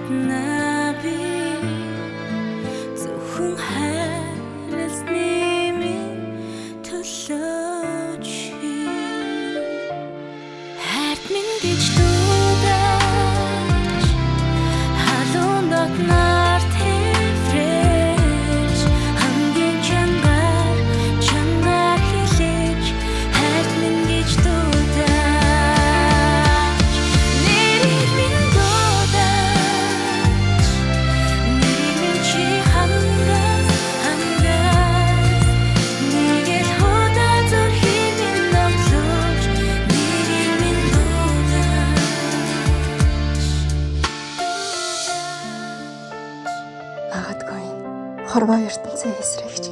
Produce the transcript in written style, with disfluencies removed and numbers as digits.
чадна би зөвхөн хайрласны минь төлөө чи хайрт минь гэж дуудаж халуун дотноор тэмрэж хамгийн чангаар хэлж хайрт минь гэж дуудаж нэрийг минь дуудаж нэрийг минь чи хангас нэгэл худаа зүрхийг минь номлож нэрийг минь дуудаж Магадгүй энэ хорвоо ертөнцийн эсрэгч